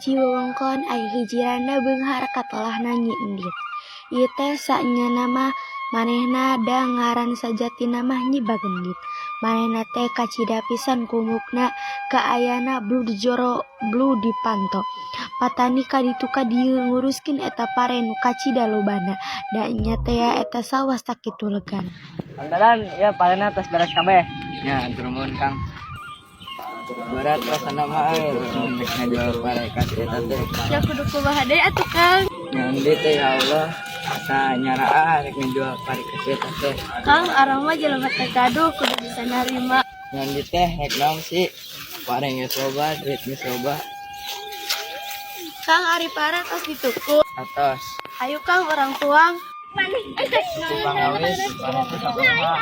hiji wewengkon aya hiji randa beunghar katelah Nyi Endit. Ieu teh sanya nama manehna da ngaran sajatina mah Nyi Bagendit. Manehna teh kacida pisan kumukna kaayana Blu Dipanto. Patani kaditu ka dieu nguruskeun eta pare nu kacida lobana. Da nya teh eta sawas sakitu legan. Kang Dadan, ya parena tos beres kabeh. Ya, atur nuhun Kang. Berat rasana mah geus ngajual pare ka eta teh. Ya kudu kumaha deui atuh Kang. Nyandi teh ya Allah, asa nyaraa rek ngajual pare ka eta teh. Kang arang mah jelema teh gaduh kudu bisa narima. Nyandi teh rek naon sih? Pare geus loba, duit geus loba. Kang ari pare tos dituku. Atos. Ayo Kang orang tuang. Tukang awis, pare teh sakumaha?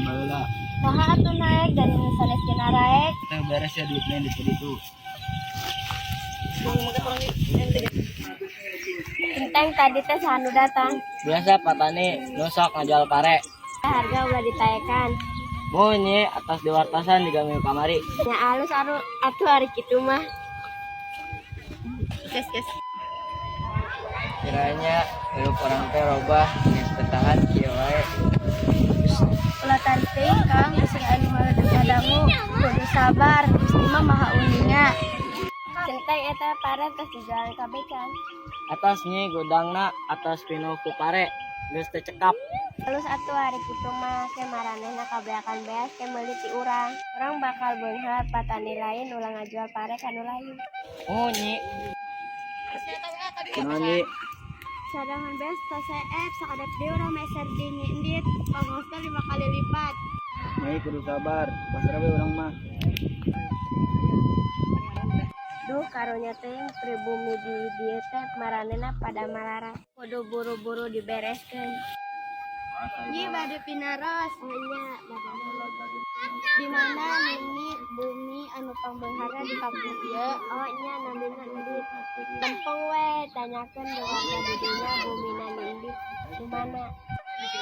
Baheula. Saha atuh naek dari sanes kena raek. Teh beres ya duitnya di situ. Enteng tadi teh sanu datang. Biasa patani nusok ngajual pare. Harga ulah ditaekan. Bunyi atas diwartasan digamil kamari. Nya alus atuh hari kitu mah. Kes. Kiranya hirup orang teh robah geus bertahan kieu wae. Ulah tanteuing Kang geus anu mah dangu kudu sabar. Gusti mah maha uninga. Centeng eta pare tos dijual kabeh Kang. Atas nyi gudangna atas pinu ku pare geus teu cekap. Alus atuh hari kitu mah ke maranehna kabeakan beas ke meuli ti urang. Urang bakal beunghar patani lain ulah ngajual pare ka nu lain. Oh nyi. Kunaon nyi? Cadangan beas tos CF sakadep deui urang meser di Nyi Endit. Ongkosna 5 kali lipat. Nyai kudu sabar, pasrah we urang mah. Duh karunya teh pribumi di dieu teh maranehna pada malaras. Kudu buru-buru dibereskeun. Nyi bade pinaros. Oh iya, di mana Nini bumi anu pangbeunghara di kampung ieu? Oh nya namina Endit. Lempeng we tanyakeun warga di dinya bumina Endit di mana.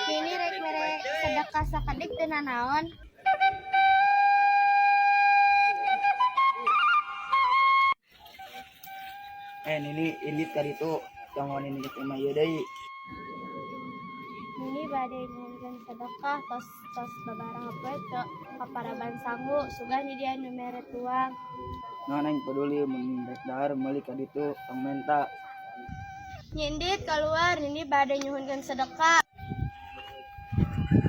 Ini rek mere sedekah sakadik teu nanaon. Nini indit ka ditu jangan ini geus imah ieu deui. Nini bade nyuhunkeun sedekah tos babarang apa teu kaparaban sangu sugah di dia nu mere tuang. Nah neng peduli mun rek dahar meuli ka ditu tong menta. Nyindit keluar Nini bade nyuhunkeun sedekah.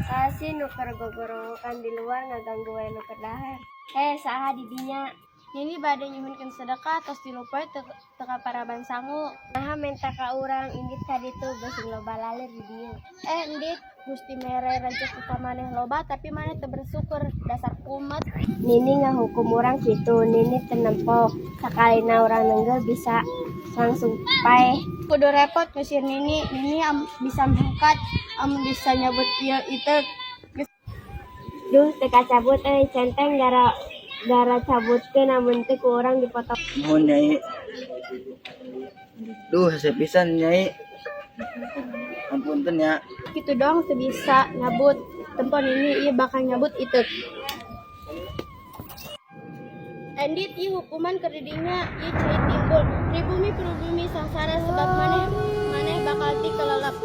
Kasih nu keur gogorokan di luar ngaganggu we nu keur dahar. Saha di dinya? Nini bade nyuhunkeun sedekah tos dilupoe teu kaparaban sangu. Naha menta ka urang indit ka ditu geus loba lalir di dieu. Endit Gusti mere rezeki ka maneh loba tapi maneh teu bersyukur dasar kumet. Nini ngahukum urang kitu, Nini teu nempo. Sakalina urang nenggel bisa langsung paeh. Kudu repot ngusir Nini bisa mangkat, amun bisa nyabut ieu itu. Duh teu kacabut centeng gara cabutkeun amun teu ku urang dipotong. Nuhun Nyai. Duh hese pisan Nyai. Ampunten ya. Gitu dong teu bisa nyabut. Tempon ini ieu bakal nyabut itu. Endit ieu hukuman keur di dinya ieu cai timbul. Pribumi sangsara sebab maneh bakal ti kelelep.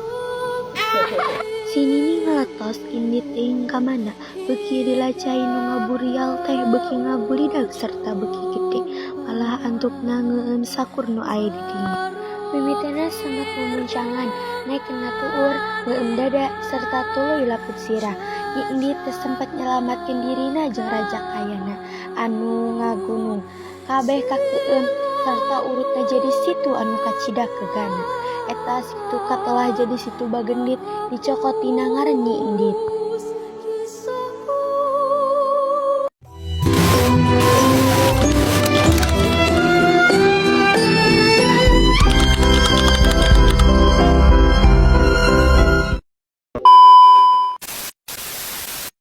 Si Nini ngaletos indit teuing ka mana beuki dilacai nu ngaburial teh beuki ngabulidag serta beuki gede malah antukna ngeueum sakur nu aya di dinya. Mimitena sangat memuncangan naik kena tuur ngeueum dada serta tuluy laput sirah. Nyi Endit teu sempat nyelamatkeun dirina jeung raja kayana anu ngagunung kabeh kakeueum sarta urutna jadi situ anu kacida kegana. Eta situ katelah jadi situ Bagendit dicokotina ngaran Nyi Endit.